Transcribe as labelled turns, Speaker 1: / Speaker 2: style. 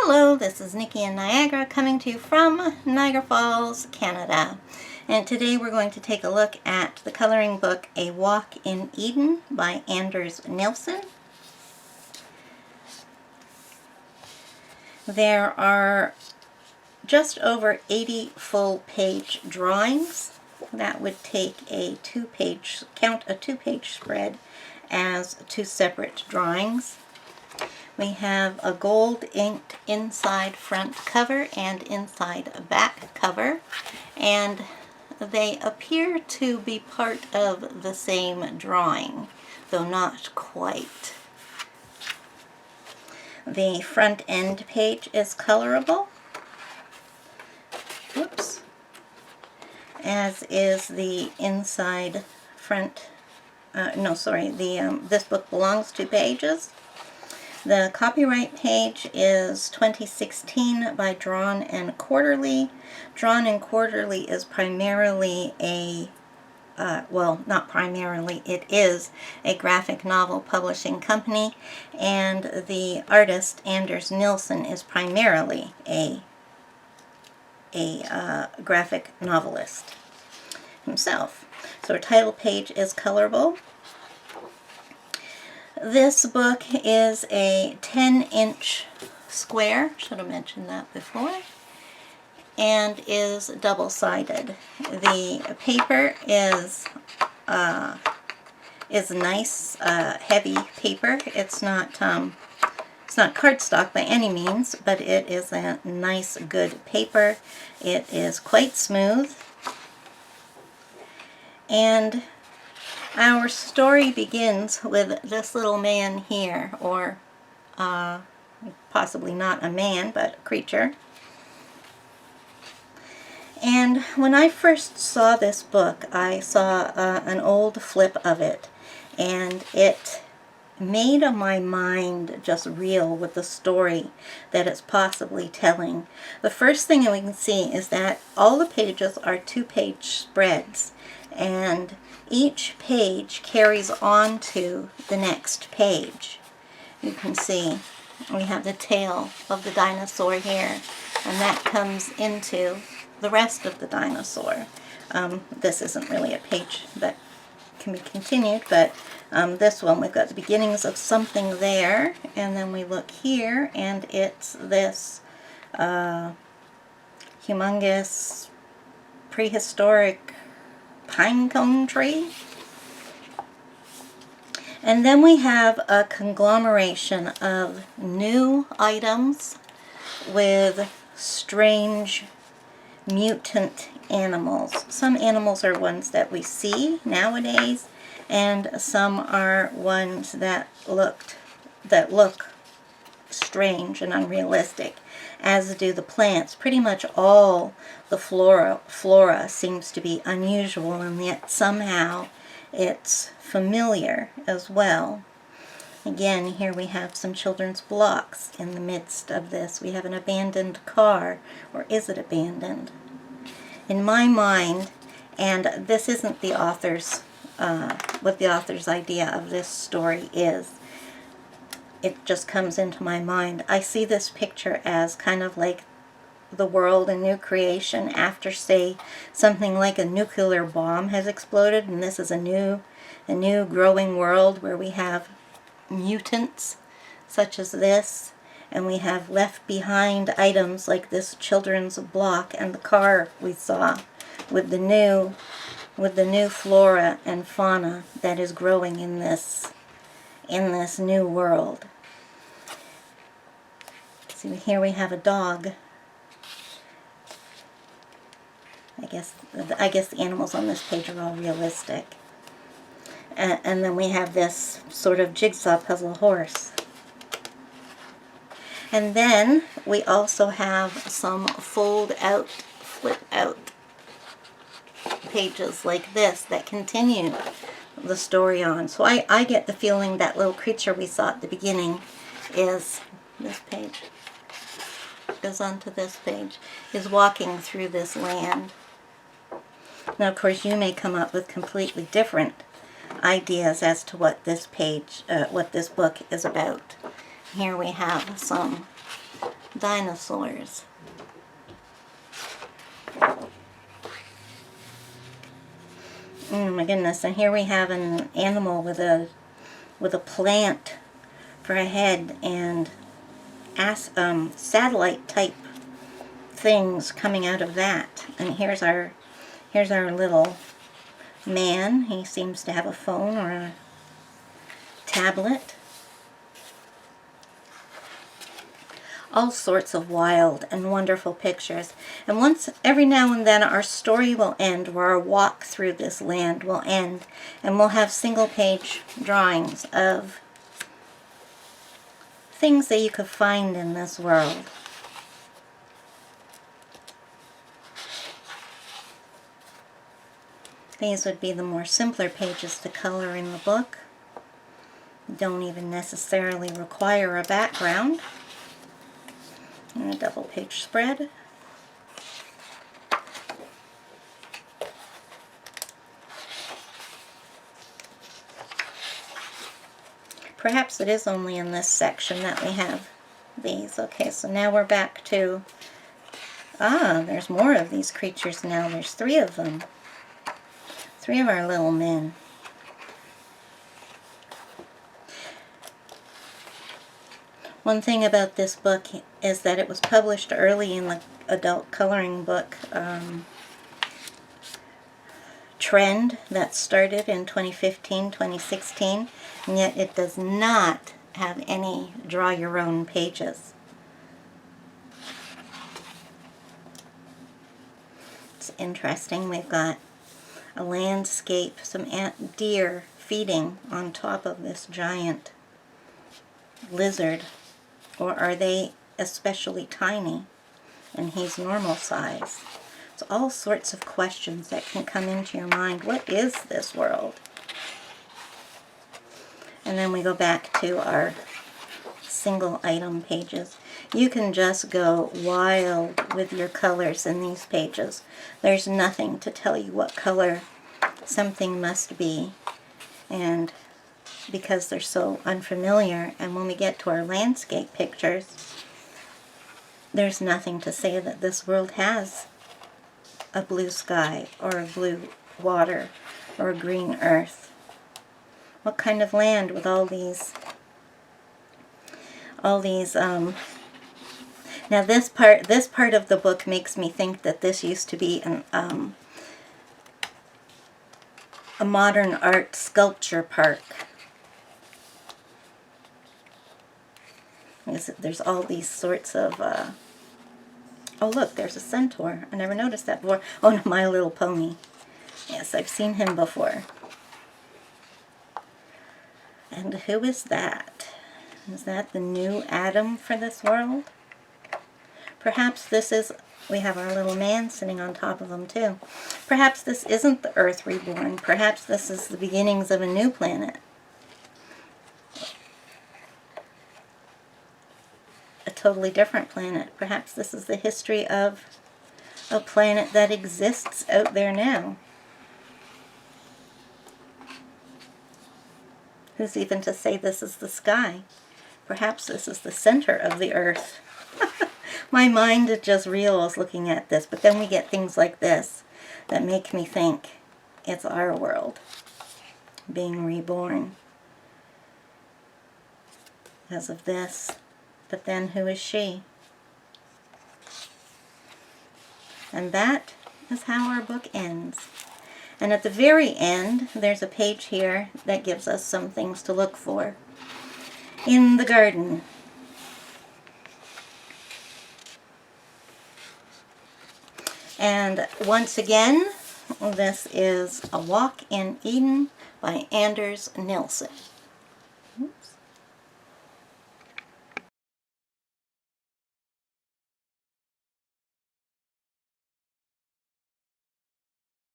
Speaker 1: Hello, this is Nikki in Niagara coming to you from Niagara Falls, Canada. And today we're going to take a look at the coloring book A Walk in Eden by Anders Nilsen. There are just over 80 full-page drawings. That would take a two-page spread as two separate drawings. We have a gold inked inside front cover and inside back cover, and they appear to be part of the same drawing, though not quite. The front end page is colorable, whoops, as is the inside front, this book belongs to pages. The copyright page is 2016 by Drawn and Quarterly. Drawn and Quarterly is primarily not primarily, it is a graphic novel publishing company, and the artist, Anders Nilsen, is primarily a graphic novelist himself. So our title page is colorable. This book is a 10-inch square, should have mentioned that before, and is double-sided. The paper is nice, heavy paper. It's not cardstock by any means, but it is a nice, good paper. It is quite smooth, and our story begins with this little man here, or possibly not a man, but a creature. And when I first saw this book, I saw an old flip of it, and it made my mind just reel with the story that it's possibly telling. The first thing we can see is that all the pages are two-page spreads, and each page carries on to the next page. You can see we have the tail of the dinosaur here, and that comes into the rest of the dinosaur. This isn't really a page that can be continued, but this one, we've got the beginnings of something there, and then we look here, and it's this humongous prehistoric pine cone tree. And then we have a conglomeration of new items with strange mutant animals. Some animals are ones that we see nowadays, and some are ones that look strange and unrealistic, as do the plants. Pretty much all the flora seems to be unusual, and yet somehow it's familiar as well. Again, here we have some children's blocks in the midst of this. We have an abandoned car, or is it abandoned? In my mind, and this isn't the author's, what the author's idea of this story is, it just comes into my mind. I see this picture as kind of like the world and new creation after, say, something like a nuclear bomb has exploded, and this is a new growing world where we have mutants such as this, and we have left behind items like this children's block and the car we saw, with the new flora and fauna that is growing in this new world. So here we have a dog. I guess the animals on this page are all realistic. And then we have this sort of jigsaw puzzle horse. And then we also have some flip out pages like this that continue the story on. So I get the feeling that little creature we saw at the beginning is this page. Goes on to this page, is walking through this land. Now, of course, you may come up with completely different ideas as to what this book is about. Here we have some dinosaurs. Oh my goodness, and here we have an animal with a plant for a head and satellite type things coming out of that. And here's our little man. He seems to have a phone or a tablet. All sorts of wild and wonderful pictures. And every now and then our story will end, or our walk through this land will end, and we'll have single page drawings of things that you could find in this world. These would be the more simpler pages to color in the book. Don't even necessarily require a background. And a double page spread. Perhaps it is only in this section that we have these. Okay, so now we're back to, there's more of these creatures now. There's 3 of them. 3 of our little men. One thing about this book is that it was published early in the adult coloring book trend that started in 2015, 2016, and yet it does not have any draw your own pages. It's interesting. We've got a landscape, some deer feeding on top of this giant lizard. Or are they especially tiny and he's normal size? It's all sorts of questions that can come into your mind. What is this world? And then we go back to our single item pages. You can just go wild with your colors in these pages. There's nothing to tell you what color something must be. And because they're so unfamiliar, and when we get to our landscape pictures, there's nothing to say that this world has a blue sky or a blue water or a green earth. What kind of land with all these now this part of the book makes me think that this used to be a modern art sculpture park. There's all these sorts of, oh look, there's a centaur. I never noticed that before. Oh, no, My Little Pony. Yes, I've seen him before. And who is that? Is that the new Adam for this world? Perhaps this is, we have our little man sitting on top of him too. Perhaps this isn't the Earth reborn. Perhaps this is the beginnings of a new planet. A totally different planet. Perhaps this is the history of a planet that exists out there now. Who's even to say this is the sky? Perhaps this is the center of the earth. My mind just reels looking at this, but then we get things like this that make me think it's our world being reborn because of this. But then who is she? And that is how our book ends. And at the very end, there's a page here that gives us some things to look for. In the garden. And once again, this is A Walk in Eden by Anders Nilsen.